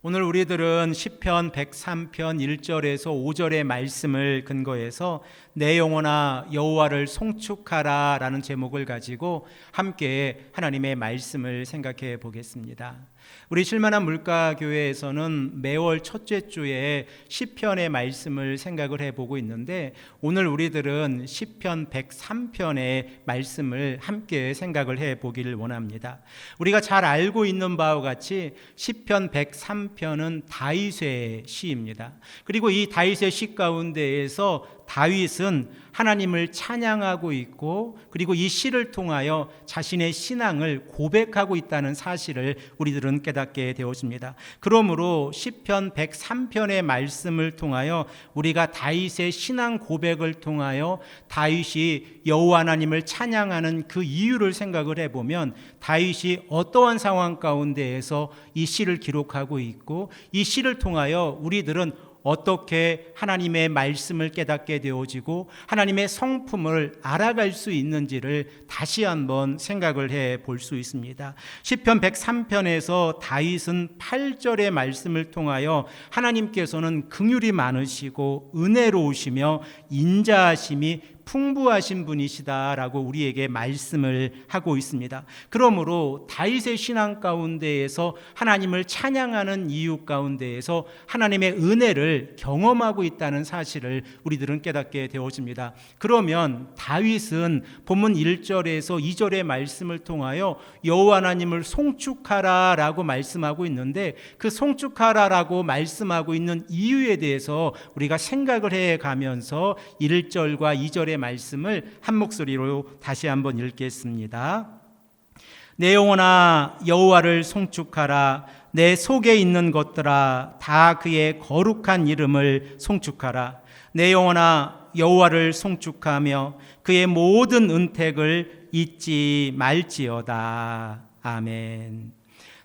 오늘 우리들은 시편 103편 1절에서 5절의 말씀을 근거해서 내 영혼아 여호와를 송축하라 라는 제목을 가지고 함께 하나님의 말씀을 생각해 보겠습니다. 우리 실만한 물가교회에서는 매월 첫째 주에 시편의 말씀을 생각을 해보고 있는데 오늘 우리들은 시편 103편의 말씀을 함께 생각을 해보기를 원합니다. 우리가 잘 알고 있는 바와 같이 시편 103편은 다윗의 시입니다. 그리고 이 다윗의 시 가운데에서 다윗은 하나님을 찬양하고 있고 그리고 이 시를 통하여 자신의 신앙을 고백하고 있다는 사실을 우리들은 깨닫게 되었습니다. 그러므로 시편 103편의 말씀을 통하여 우리가 다윗의 신앙 고백을 통하여 다윗이 여호와 하나님을 찬양하는 그 이유를 생각을 해보면 다윗이 어떠한 상황 가운데에서 이 시를 기록하고 있고 이 시를 통하여 우리들은 어떻게 하나님의 말씀을 깨닫게 되어지고 하나님의 성품을 알아갈 수 있는지를 다시 한번 생각을 해 볼 수 있습니다. 시편 103편에서 다윗은 8절의 말씀을 통하여 하나님께서는 긍휼이 많으시고 은혜로우시며 인자하심이 풍부하신 분이시다라고 우리에게 말씀을 하고 있습니다. 그러므로 다윗의 신앙 가운데에서 하나님을 찬양하는 이유 가운데에서 하나님의 은혜를 경험하고 있다는 사실을 우리들은 깨닫게 되어집니다. 그러면 다윗은 본문 1절에서 2절의 말씀을 통하여 여호와 하나님을 송축하라라고 말씀하고 있는데 그 송축하라라고 말씀하고 있는 이유에 대해서 우리가 생각을 해가면서 1절과 2절의 말씀을 한 목소리로 다시 한번 읽겠습니다. 내 영혼아 여호와를 송축하라. 내 속에 있는 것들아 다 그의 거룩한 이름을 송축하라. 내 영혼아 여호와를 송축하며 그의 모든 은택을 잊지 말지어다. 아멘.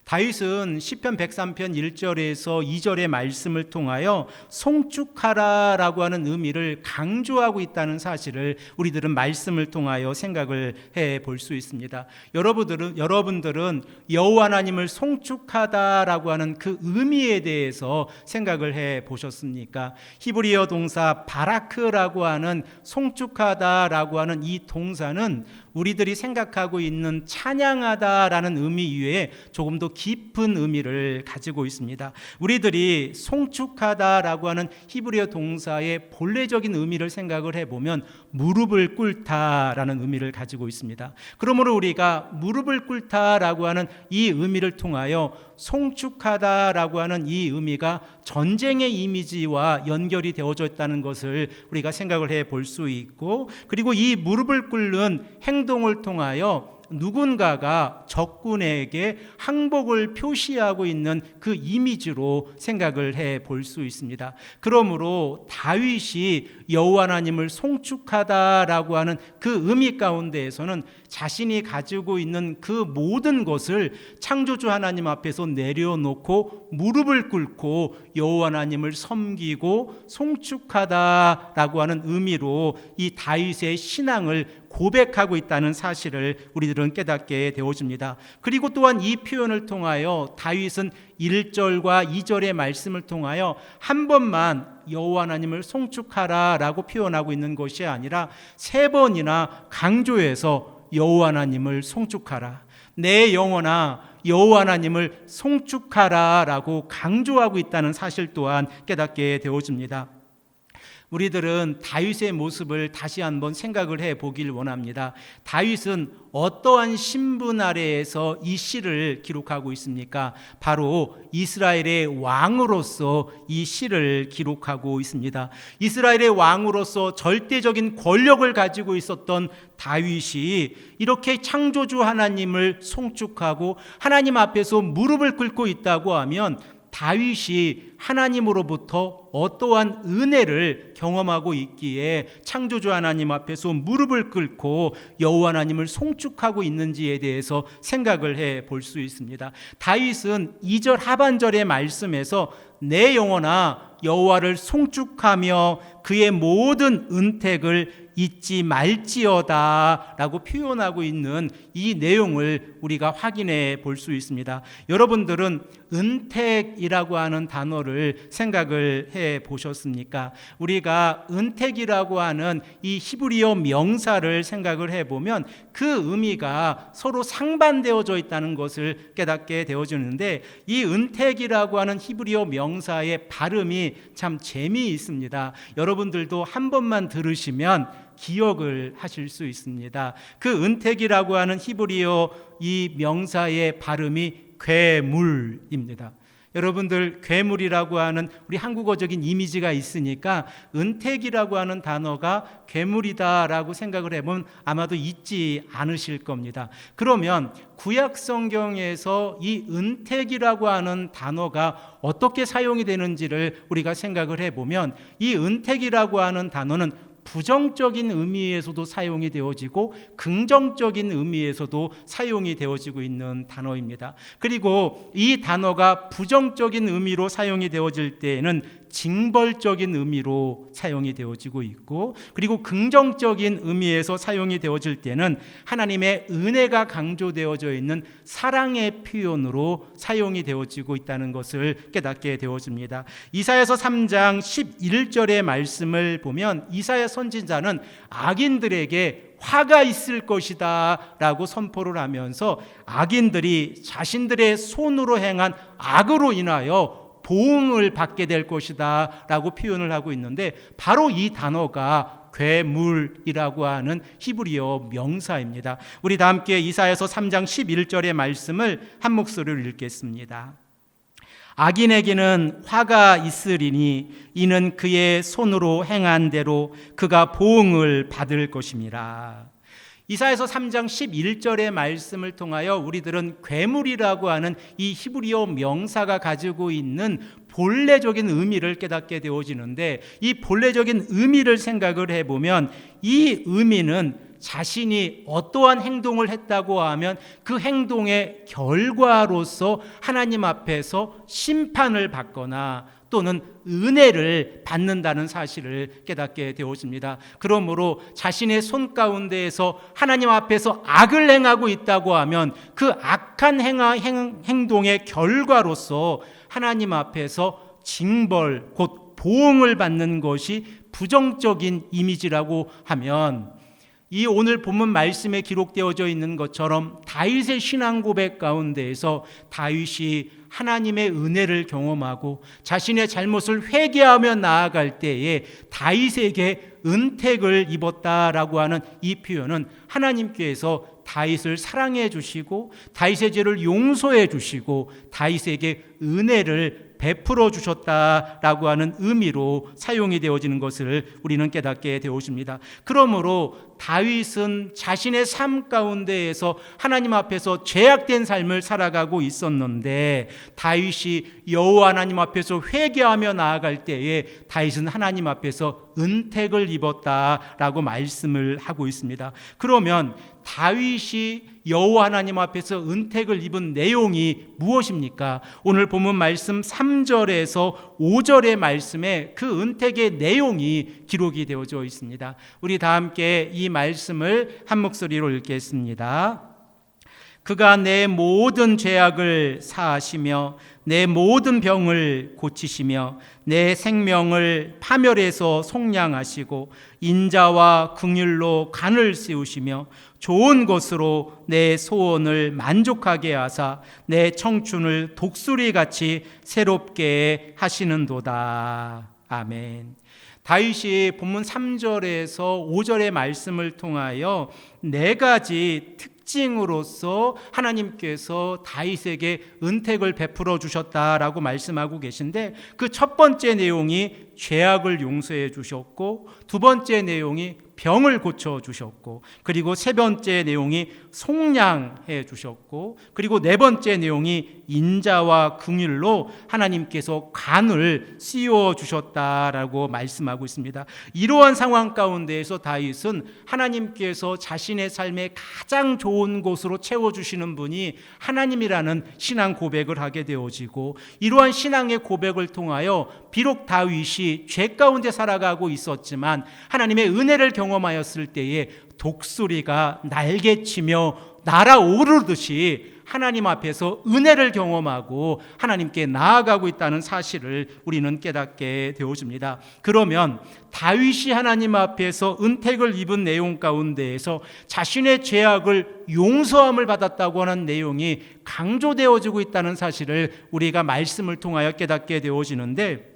다윗은 시편 103편 1절에서 2절의 말씀을 통하여 송축하라라고 하는 의미를 강조하고 있다는 사실을 우리들은 말씀을 통하여 생각을 해 볼 수 있습니다. 여러분들은 여호와 하나님을 송축하다라고 하는 그 의미에 대해서 생각을 해 보셨습니까? 히브리어 동사 바라크라고 하는 송축하다라고 하는 이 동사는 우리들이 생각하고 있는 찬양하다라는 의미 이외에 조금 더 깊은 의미를 가지고 있습니다. 우리들이 송축하다라고 하는 히브리어 동사의 본래적인 의미를 생각을 해보면 무릎을 꿇다라는 의미를 가지고 있습니다. 그러므로 우리가 무릎을 꿇다라고 하는 이 의미를 통하여 송축하다라고 하는 이 의미가 전쟁의 이미지와 연결이 되어져 있다는 것을 우리가 생각을 해 볼 수 있고 그리고 이 무릎을 꿇는 행동을 통하여 누군가가 적군에게 항복을 표시하고 있는 그 이미지로 생각을 해 볼 수 있습니다. 그러므로 다윗이 여호와 하나님을 송축하다라고 하는 그 의미 가운데에서는 자신이 가지고 있는 그 모든 것을 창조주 하나님 앞에서 내려놓고 무릎을 꿇고 여호와 하나님을 섬기고 송축하다라고 하는 의미로 이 다윗의 신앙을 고백하고 있다는 사실을 우리들은 깨닫게 되어집니다. 그리고 또한 이 표현을 통하여 다윗은 1절과 2절의 말씀을 통하여 한 번만 여호와 하나님을 송축하라라고 표현하고 있는 것이 아니라 3번이나 강조해서 여호와 하나님을 송축하라. 내 영혼아 여호와 하나님을 송축하라라고 강조하고 있다는 사실 또한 깨닫게 되어집니다. 우리들은 다윗의 모습을 다시 한번 생각을 해 보길 원합니다. 다윗은 어떠한 신분 아래에서 이 시를 기록하고 있습니까? 바로 이스라엘의 왕으로서 이 시를 기록하고 있습니다. 이스라엘의 왕으로서 절대적인 권력을 가지고 있었던 다윗이 이렇게 창조주 하나님을 송축하고 하나님 앞에서 무릎을 꿇고 있다고 하면 다윗이 하나님으로부터 어떠한 은혜를 경험하고 있기에 창조주 하나님 앞에서 무릎을 꿇고 여호와 하나님을 송축하고 있는지에 대해서 생각을 해 볼 수 있습니다. 다윗은 2절 하반절의 말씀에서 내 영혼아 여호와를 송축하며 그의 모든 은택을 잊지 말지어다 라고 표현하고 있는 이 내용을 우리가 확인해 볼 수 있습니다. 여러분들은 은택이라고 하는 단어를 생각을 해 보셨습니까? 우리가 은택이라고 하는 이 히브리어 명사를 생각을 해 보면 그 의미가 서로 상반되어져 있다는 것을 깨닫게 되어지는데, 이 은택이라고 하는 히브리어 명사의 발음이 참 재미있습니다. 여러분들도 한 번만 들으시면 기억을 하실 수 있습니다. 그 은택이라고 하는 히브리어 이 명사의 발음이 괴물입니다. 여러분들, 괴물이라고 하는 우리 한국어적인 이미지가 있으니까 은택이라고 하는 단어가 괴물이다라고 생각을 해보면 아마도 잊지 않으실 겁니다. 그러면 구약 성경에서 이 은택이라고 하는 단어가 어떻게 사용이 되는지를 우리가 생각을 해보면, 이 은택이라고 하는 단어는 부정적인 의미에서도 사용이 되어지고 긍정적인 의미에서도 사용이 되어지고 있는 단어입니다. 그리고 이 단어가 부정적인 의미로 사용이 되어질 때에는 징벌적인 의미로 사용이 되어지고 있고, 그리고 긍정적인 의미에서 사용이 되어질 때는 하나님의 은혜가 강조되어져 있는 사랑의 표현으로 사용이 되어지고 있다는 것을 깨닫게 되어집니다. 이사야서 3장 11절의 말씀을 보면 이사야 선지자는 악인들에게 화가 있을 것이다 라고 선포를 하면서 악인들이 자신들의 손으로 행한 악으로 인하여 보응을 받게 될 것이다 라고 표현을 하고 있는데, 바로 이 단어가 괴물이라고 하는 히브리어 명사입니다. 우리 다 함께 이사야서 3장 11절의 말씀을 한 목소리로 읽겠습니다. 악인에게는 화가 있으리니 이는 그의 손으로 행한 대로 그가 보응을 받을 것임이라. 이사야서 3장 11절의 말씀을 통하여 우리들은 괴물이라고 하는 이 히브리어 명사가 가지고 있는 본래적인 의미를 깨닫게 되어지는데, 이 본래적인 의미를 생각을 해보면 이 의미는 자신이 어떠한 행동을 했다고 하면 그 행동의 결과로서 하나님 앞에서 심판을 받거나 또는 은혜를 받는다는 사실을 깨닫게 되어집니다. 그러므로 자신의 손 가운데에서 하나님 앞에서 악을 행하고 있다고 하면 그 악한 행동의 결과로서 하나님 앞에서 징벌, 곧 보응을 받는 것이 부정적인 이미지라고 하면, 이 오늘 본문 말씀에 기록되어져 있는 것처럼 다윗의 신앙 고백 가운데에서 다윗이 하나님의 은혜를 경험하고 자신의 잘못을 회개하며 나아갈 때에 다윗에게 은택을 입었다라고 하는 이 표현은 하나님께서 다윗을 사랑해 주시고 다윗의 죄를 용서해 주시고 다윗에게 은혜를 베풀어 주셨다라고 하는 의미로 사용이 되어지는 것을 우리는 깨닫게 되어집니다. 그러므로 다윗은 자신의 삶 가운데에서 하나님 앞에서 죄악된 삶을 살아가고 있었는데, 다윗이 여호와 하나님 앞에서 회개하며 나아갈 때에 다윗은 하나님 앞에서 은택을 입었다라고 말씀을 하고 있습니다. 그러면 다윗이 여호와 하나님 앞에서 은택을 입은 내용이 무엇입니까? 오늘 본문 말씀 3절에서 5절의 말씀에 그 은택의 내용이 기록이 되어져 있습니다. 우리 다 함께 이 말씀을 한 목소리로 읽겠습니다. 그가 내 모든 죄악을 사하시며 내 모든 병을 고치시며 내 생명을 파멸해서 속량하시고 인자와 긍휼로 간을 세우시며 좋은 것으로 내 소원을 만족하게 하사 내 청춘을 독수리같이 새롭게 하시는도다. 아멘. 다윗이 본문 3절에서 5절의 말씀을 통하여 네 가지 특징으로서 하나님께서 다윗에게 은택을 베풀어 주셨다라고 말씀하고 계신데, 그 첫 번째 내용이 죄악을 용서해 주셨고, 두 번째 내용이 병을 고쳐 주셨고, 그리고 세 번째 내용이 속량해 주셨고, 그리고 네 번째 내용이 인자와 긍휼로 하나님께서 간을 씌워 주셨다라고 말씀하고 있습니다. 이러한 상황 가운데에서 다윗은 하나님께서 자신의 삶에 가장 좋은 곳으로 채워주시는 분이 하나님이라는 신앙 고백을 하게 되어지고, 이러한 신앙의 고백을 통하여 비록 다윗이 죄 가운데 살아가고 있었지만 하나님의 은혜를 경험하였을 때에 독수리가 날개치며 날아오르듯이 하나님 앞에서 은혜를 경험하고 하나님께 나아가고 있다는 사실을 우리는 깨닫게 되어집니다. 그러면 다윗이 하나님 앞에서 은택을 입은 내용 가운데에서 자신의 죄악을 용서함을 받았다고 하는 내용이 강조되어지고 있다는 사실을 우리가 말씀을 통하여 깨닫게 되어지는데,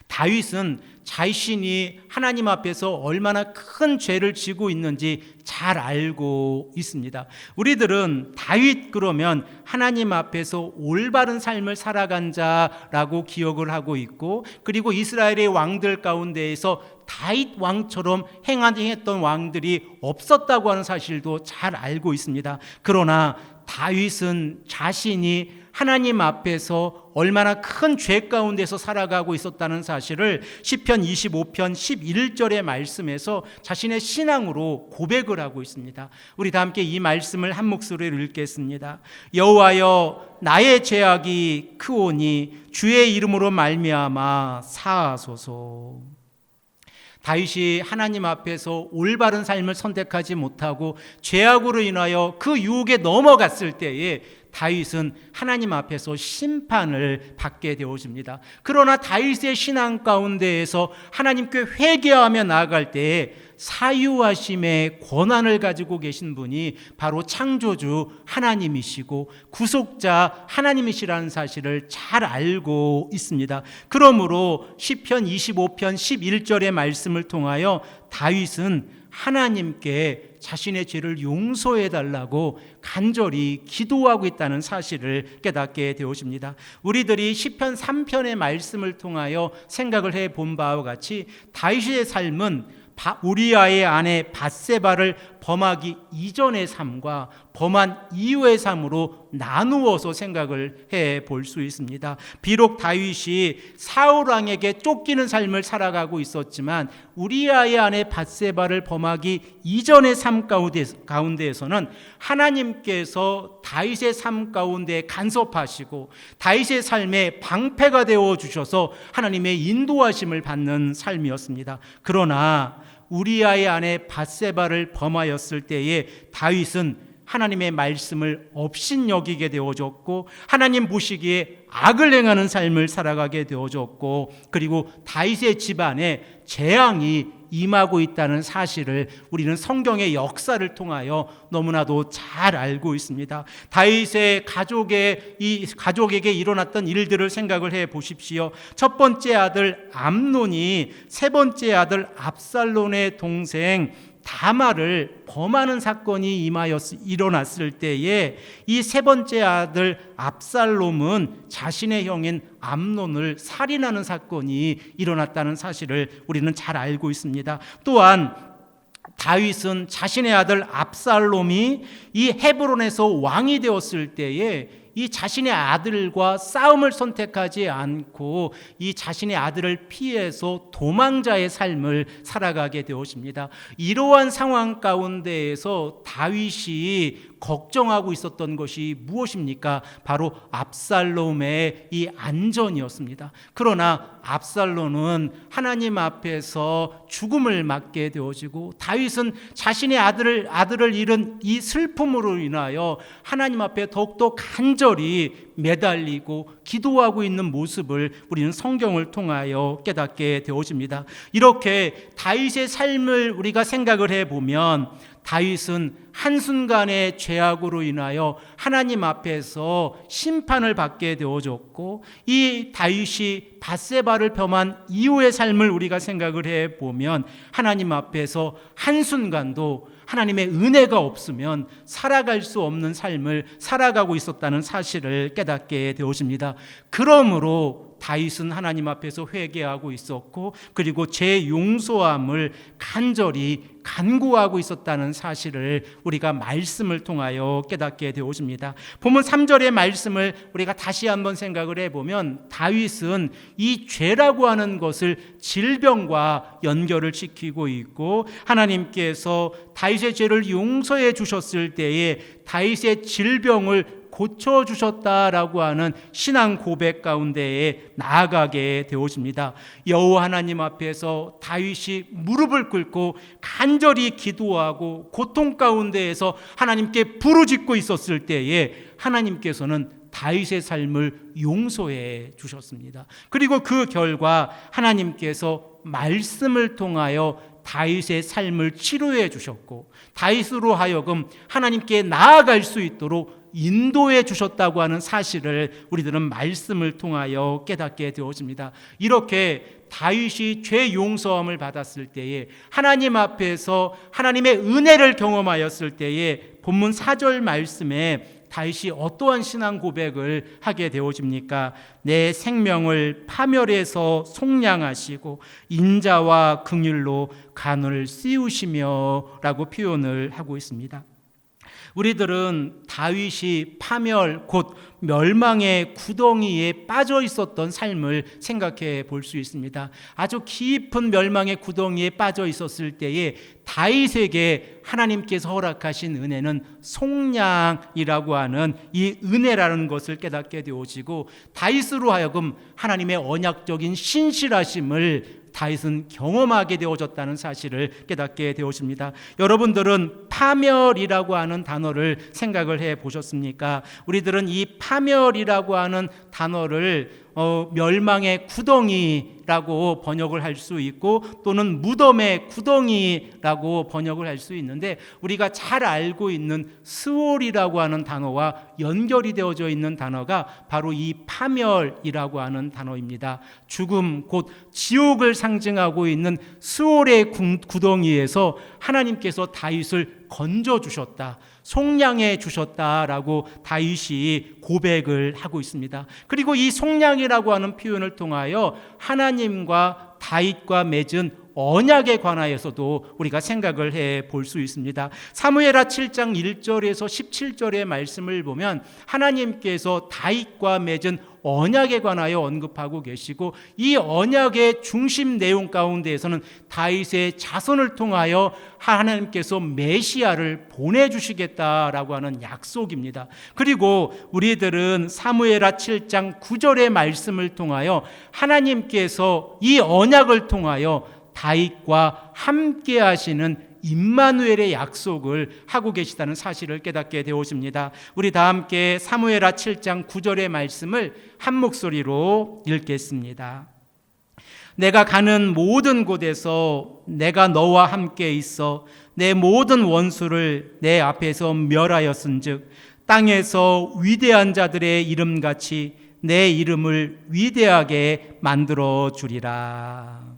다윗은 자신이 하나님 앞에서 얼마나 큰 죄를 지고 있는지 잘 알고 있습니다. 우리들은 다윗 그러면 하나님 앞에서 올바른 삶을 살아간 자라고 기억을 하고 있고, 그리고 이스라엘의 왕들 가운데에서 다윗 왕처럼 행했던 왕들이 없었다고 하는 사실도 잘 알고 있습니다. 그러나 다윗은 자신이 하나님 앞에서 얼마나 큰 죄 가운데서 살아가고 있었다는 사실을 시편 25편 11절의 말씀에서 자신의 신앙으로 고백을 하고 있습니다. 우리 다 함께 이 말씀을 한 목소리로 읽겠습니다. 여호와여, 나의 죄악이 크오니 주의 이름으로 말미암아 사하소서. 다윗이 하나님 앞에서 올바른 삶을 선택하지 못하고 죄악으로 인하여 그 유혹에 넘어갔을 때에 다윗은 하나님 앞에서 심판을 받게 되어집니다. 그러나 다윗의 신앙 가운데에서 하나님께 회개하며 나아갈 때에 사유하심의 권한을 가지고 계신 분이 바로 창조주 하나님이시고 구속자 하나님이시라는 사실을 잘 알고 있습니다. 그러므로 시편 25편 11절의 말씀을 통하여 다윗은 하나님께 자신의 죄를 용서해 달라고 간절히 기도하고 있다는 사실을 깨닫게 되어집니다. 우리들이 시편 3편의 말씀을 통하여 생각을 해본 바와 같이 다윗의 삶은 우리아의 아내 밧세바를 범하기 이전의 삶과 범한 이후의 삶으로 나누어서 생각을 해볼 수 있습니다. 비록 다윗이 사울 왕에게 쫓기는 삶을 살아가고 있었지만 우리아의 아내 밧세바를 범하기 이전의 삶 가운데에서는 하나님께서 다윗의 삶 가운데 간섭하시고 다윗의 삶에 방패가 되어 주셔서 하나님의 인도하심을 받는 삶이었습니다. 그러나 우리아의 아내 밧세바를 범하였을 때에 다윗은 하나님의 말씀을 업신여기게 되어졌고 하나님 보시기에 악을 행하는 삶을 살아가게 되어졌고, 그리고 다윗의 집안에 재앙이 임하고 있다는 사실을 우리는 성경의 역사를 통하여 너무나도 잘 알고 있습니다. 다윗의 가족에게 일어났던 일들을 생각을 해 보십시오. 첫 번째 아들 암논이 세 번째 아들 압살롬의 동생 다말을 범하는 사건이 일어났을 때에 이 세 번째 아들 압살롬은 자신의 형인 암논을 살인하는 사건이 일어났다는 사실을 우리는 잘 알고 있습니다. 또한 다윗은 자신의 아들 압살롬이 이 헤브론에서 왕이 되었을 때에 이 자신의 아들과 싸움을 선택하지 않고 이 자신의 아들을 피해서 도망자의 삶을 살아가게 되었습니다. 이러한 상황 가운데에서 다윗이 걱정하고 있었던 것이 무엇입니까? 바로 압살롬의 이 안전이었습니다. 그러나 압살롬은 하나님 앞에서 죽음을 맞게 되어지고 다윗은 자신의 아들을 잃은 이 슬픔으로 인하여 하나님 앞에 더욱더 간절히 매달리고 기도하고 있는 모습을 우리는 성경을 통하여 깨닫게 되어집니다. 이렇게 다윗의 삶을 우리가 생각을 해보면 다윗은 한순간의 죄악으로 인하여 하나님 앞에서 심판을 받게 되어졌고, 이 다윗이 밧세바를 범한 이후의 삶을 우리가 생각을 해보면 하나님 앞에서 한순간도 하나님의 은혜가 없으면 살아갈 수 없는 삶을 살아가고 있었다는 사실을 깨닫게 되어집니다. 그러므로 다윗은 하나님 앞에서 회개하고 있었고, 그리고 죄 용서함을 간절히 간구하고 있었다는 사실을 우리가 말씀을 통하여 깨닫게 되어집니다. 본문 3절의 말씀을 우리가 다시 한번 생각을 해보면 다윗은 이 죄라고 하는 것을 질병과 연결을 시키고 있고, 하나님께서 다윗의 죄를 용서해 주셨을 때에 다윗의 질병을 고쳐주셨다라고 하는 신앙 고백 가운데에 나아가게 되어집니다. 여호와 하나님 앞에서 다윗이 무릎을 꿇고 간절히 기도하고 고통 가운데에서 하나님께 부르짖고 있었을 때에 하나님께서는 다윗의 삶을 용서해 주셨습니다. 그리고 그 결과 하나님께서 말씀을 통하여 다윗의 삶을 치료해 주셨고 다윗으로 하여금 하나님께 나아갈 수 있도록 인도해 주셨다고 하는 사실을 우리들은 말씀을 통하여 깨닫게 되어집니다. 이렇게 다윗이 죄 용서함을 받았을 때에 하나님 앞에서 하나님의 은혜를 경험하였을 때에 본문 4절 말씀에 다윗이 어떠한 신앙 고백을 하게 되어집니까? 내 생명을 파멸해서 속량하시고 인자와 긍휼로 간을 씌우시며 라고 표현을 하고 있습니다. 우리들은 다윗이 파멸 곧 멸망의 구덩이에 빠져 있었던 삶을 생각해 볼 수 있습니다. 아주 깊은 멸망의 구덩이에 빠져 있었을 때에 다윗에게 하나님께서 허락하신 은혜는 속량이라고 하는 이 은혜라는 것을 깨닫게 되어지고 다윗으로 하여금 하나님의 언약적인 신실하심을 다윗은 경험하게 되어졌다는 사실을 깨닫게 되어집니다. 여러분들은 파멸이라고 하는 단어를 생각을 해 보셨습니까? 우리들은 이 파멸이라고 하는 단어를 멸망의 구덩이라고 번역을 할 수 있고 또는 무덤의 구덩이라고 번역을 할 수 있는데 우리가 잘 알고 있는 스올이라고 하는 단어와 연결이 되어져 있는 단어가 바로 이 파멸이라고 하는 단어입니다. 죽음 곧 지옥을 상징하고 있는 스올의 구덩이에서 하나님께서 다윗을 건져주셨다, 속량해 주셨다라고 다윗이 고백을 하고 있습니다. 그리고 이 속량이라고 하는 표현을 통하여 하나님과 다윗과 맺은 언약에 관하여서도 우리가 생각을 해 볼 수 있습니다. 사무엘하 7장 1절에서 17절의 말씀을 보면 하나님께서 다윗과 맺은 언약에 관하여 언급하고 계시고 이 언약의 중심 내용 가운데에서는 다윗의 자손을 통하여 하나님께서 메시아를 보내주시겠다라고 하는 약속입니다. 그리고 우리들은 사무엘하 7장 9절의 말씀을 통하여 하나님께서 이 언약을 통하여 다윗과 함께 하시는 임마누엘의 약속을 하고 계시다는 사실을 깨닫게 되어집니다. 우리 다 함께 사무엘하 7장 9절의 말씀을 한 목소리로 읽겠습니다. 내가 가는 모든 곳에서 내가 너와 함께 있어 내 모든 원수를 내 앞에서 멸하였은즉 땅에서 위대한 자들의 이름같이 내 이름을 위대하게 만들어 주리라.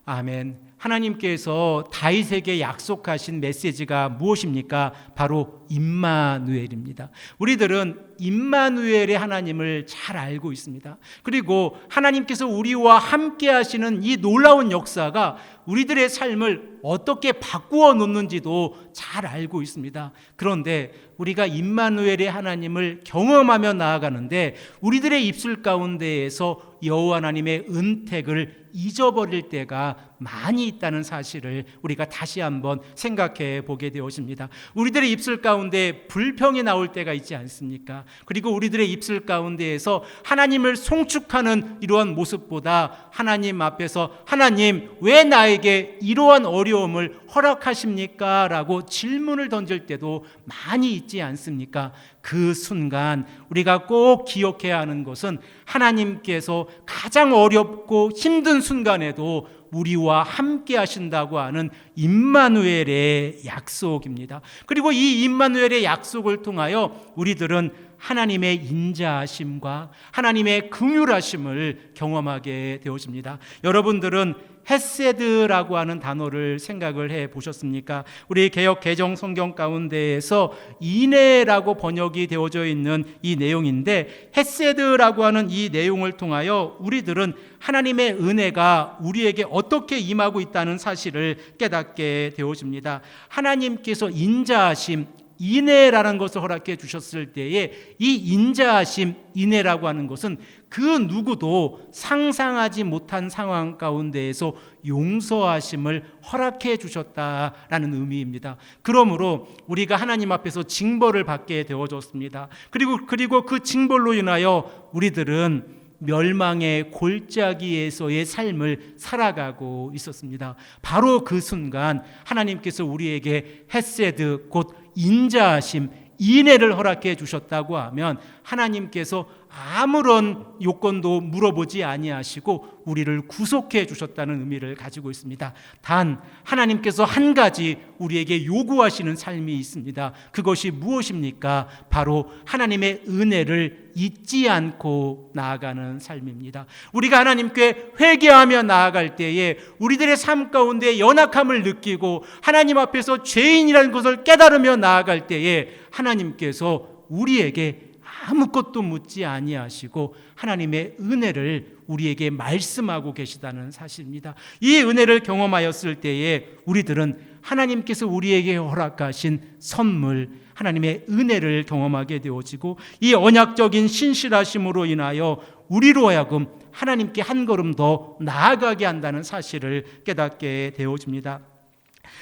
아멘. 하나님께서 다윗에게 약속하신 메시지가 무엇입니까? 바로 임마누엘입니다. 우리들은 임마누엘의 하나님을 잘 알고 있습니다. 그리고 하나님께서 우리와 함께 하시는 이 놀라운 역사가 우리들의 삶을 어떻게 바꾸어 놓는지도 잘 알고 있습니다. 그런데 우리가 임마누엘의 하나님을 경험하며 나아가는데 우리들의 입술 가운데에서 여호와 하나님의 은택을 잊어버릴 때가 많이 있다는 사실을 우리가 다시 한번 생각해 보게 되어집니다. 우리들의 입술 가운데 불평이 나올 때가 있지 않습니까? 그리고 우리들의 입술 가운데에서 하나님을 송축하는 이러한 모습보다 하나님 앞에서 하나님 왜 나에게 이러한 어려움을 허락하십니까? 라고 질문을 던질 때도 많이 있지 않습니까? 그 순간 우리가 꼭 기억해야 하는 것은 하나님께서 가장 어렵고 힘든 순간에도 우리와 함께 하신다고 하는 임마누엘의 약속입니다. 그리고 이 임마누엘의 약속을 통하여 우리들은 하나님의 인자하심과 하나님의 긍휼하심을 경험하게 되어집니다. 여러분들은 헤세드라고 하는 단어를 생각을 해 보셨습니까? 우리 개역 개정 성경 가운데에서 인애라고 번역이 되어져 있는 이 내용인데 헤세드라고 하는 이 내용을 통하여 우리들은 하나님의 은혜가 우리에게 어떻게 임하고 있다는 사실을 깨닫게 되어집니다. 하나님께서 인자하심, 인내라는 것을 허락해 주셨을 때에 이 인자하심, 인내라고 하는 것은 그 누구도 상상하지 못한 상황 가운데에서 용서하심을 허락해 주셨다라는 의미입니다. 그러므로 우리가 하나님 앞에서 징벌을 받게 되어졌습니다. 그리고 그 징벌로 인하여 우리들은 멸망의 골짜기에서의 삶을 살아가고 있었습니다. 바로 그 순간 하나님께서 우리에게 헤세드, 곧 인자하심, 인애를 허락해 주셨다고 하면 하나님께서 아무런 요건도 물어보지 아니하시고 우리를 구속해 주셨다는 의미를 가지고 있습니다. 단 하나님께서 한 가지 우리에게 요구하시는 삶이 있습니다. 그것이 무엇입니까? 바로 하나님의 은혜를 잊지 않고 나아가는 삶입니다. 우리가 하나님께 회개하며 나아갈 때에 우리들의 삶 가운데 연약함을 느끼고 하나님 앞에서 죄인이라는 것을 깨달으며 나아갈 때에 하나님께서 우리에게 아무것도 묻지 아니하시고 하나님의 은혜를 우리에게 말씀하고 계시다는 사실입니다. 이 은혜를 경험하였을 때에 우리들은 하나님께서 우리에게 허락하신 선물, 하나님의 은혜를 경험하게 되어지고 이 언약적인 신실하심으로 인하여 우리로 하여금 하나님께 한 걸음 더 나아가게 한다는 사실을 깨닫게 되어집니다.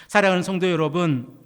사랑하는 성도 여러분,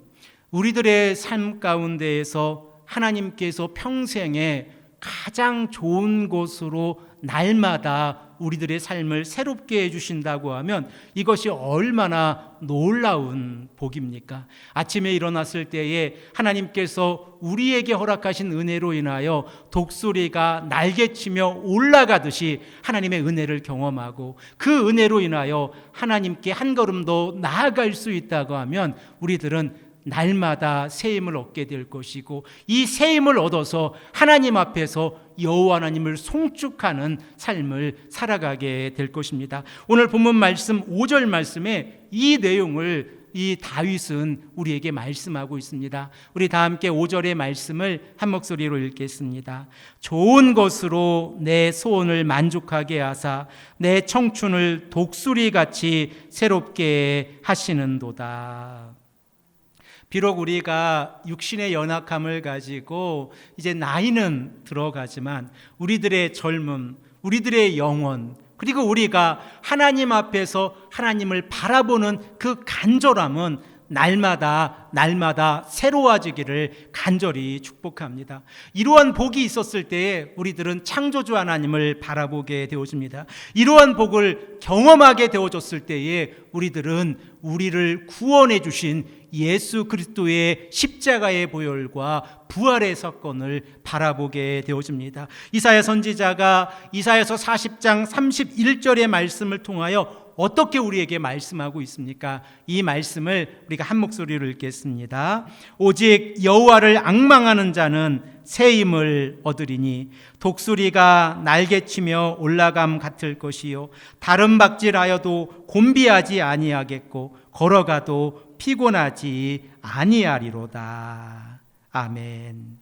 우리들의 삶 가운데에서 하나님께서 평생에 가장 좋은 것으로 날마다 우리들의 삶을 새롭게 해주신다고 하면 이것이 얼마나 놀라운 복입니까? 아침에 일어났을 때에 하나님께서 우리에게 허락하신 은혜로 인하여 독수리가 날개치며 올라가듯이 하나님의 은혜를 경험하고 그 은혜로 인하여 하나님께 한 걸음 더 나아갈 수 있다고 하면 우리들은 날마다 새 힘을 얻게 될 것이고 이 새 힘을 얻어서 하나님 앞에서 여호와 하나님을 송축하는 삶을 살아가게 될 것입니다. 오늘 본문 말씀 5절 말씀에 이 내용을 이 다윗은 우리에게 말씀하고 있습니다. 우리 다 함께 5절의 말씀을 한 목소리로 읽겠습니다. 좋은 것으로 내 소원을 만족하게 하사 내 청춘을 독수리같이 새롭게 하시는도다. 비록 우리가 육신의 연약함을 가지고 이제 나이는 들어가지만 우리들의 젊음, 우리들의 영혼, 그리고 우리가 하나님 앞에서 하나님을 바라보는 그 간절함은 날마다 새로워지기를 간절히 축복합니다. 이러한 복이 있었을 때에 우리들은 창조주 하나님을 바라보게 되어집니다. 이러한 복을 경험하게 되어졌을 때에 우리들은 우리를 구원해 주신 예수 그리스도의 십자가의 보혈과 부활의 사건을 바라보게 되어집니다. 이사야 선지자가 이사야서 40장 31절의 말씀을 통하여 어떻게 우리에게 말씀하고 있습니까? 이 말씀을 우리가 한 목소리로 읽겠습니다. 오직 여호와를 앙망하는 자는 새 힘을 얻으리니 독수리가 날개치며 올라감 같을 것이요 다른 박질하여도 곤비하지 아니하겠고 걸어가도 피곤하지 아니하리로다. 아멘.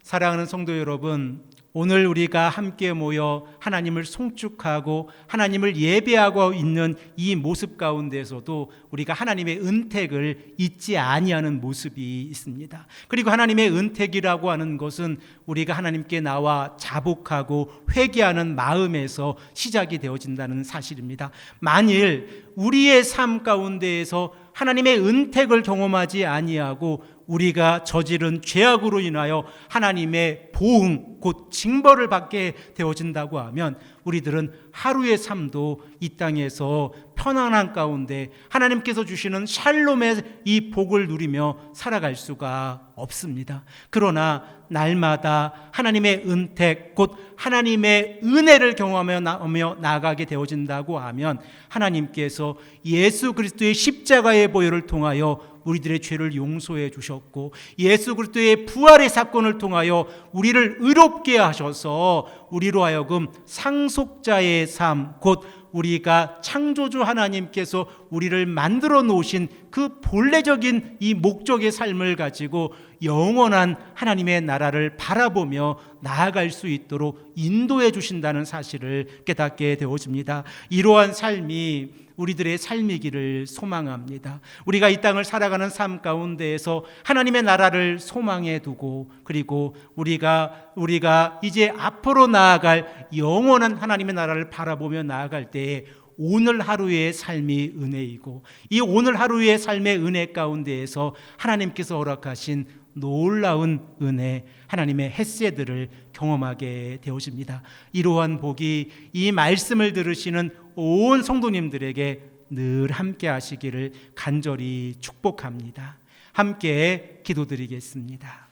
사랑하는 성도 여러분, 오늘 우리가 함께 모여 하나님을 송축하고 하나님을 예배하고 있는 이 모습 가운데서도 우리가 하나님의 은택을 잊지 아니하는 모습이 있습니다. 그리고 하나님의 은택이라고 하는 것은 우리가 하나님께 나와 자복하고 회개하는 마음에서 시작이 되어진다는 사실입니다. 만일 우리의 삶 가운데에서 하나님의 은택을 경험하지 아니하고 우리가 저지른 죄악으로 인하여 하나님의 보응, 곧 징벌을 받게 되어진다고 하면 우리들은 하루의 삶도 이 땅에서 편안한 가운데 하나님께서 주시는 샬롬의 이 복을 누리며 살아갈 수가 없습니다. 그러나 날마다 하나님의 은택, 곧 하나님의 은혜를 경험하며 나아가게 되어진다고 하면 하나님께서 예수 그리스도의 십자가의 보혈을 통하여 우리들의 죄를 용서해 주셨고 예수 그리스도의 부활의 사건을 통하여 우리를 의롭게 하셔서 우리로 하여금 상속자의 삶, 곧 우리가 창조주 하나님께서 우리를 만들어 놓으신 그 본래적인 이 목적의 삶을 가지고 영원한 하나님의 나라를 바라보며 나아갈 수 있도록 인도해 주신다는 사실을 깨닫게 되어집니다. 이러한 삶이 우리들의 삶이기를 소망합니다. 우리가 이 땅을 살아가는 삶 가운데에서 하나님의 나라를 소망해 두고, 그리고 우리가 이제 앞으로 나아갈 영원한 하나님의 나라를 바라보며 나아갈 때에 오늘 하루의 삶이 은혜이고, 이 오늘 하루의 삶의 은혜 가운데에서 하나님께서 허락하신 놀라운 은혜, 하나님의 햇새들을 경험하게 되어집니다. 이러한 복이 이 말씀을 들으시는 온 성도님들에게 늘 함께 하시기를 간절히 축복합니다. 함께 기도드리겠습니다.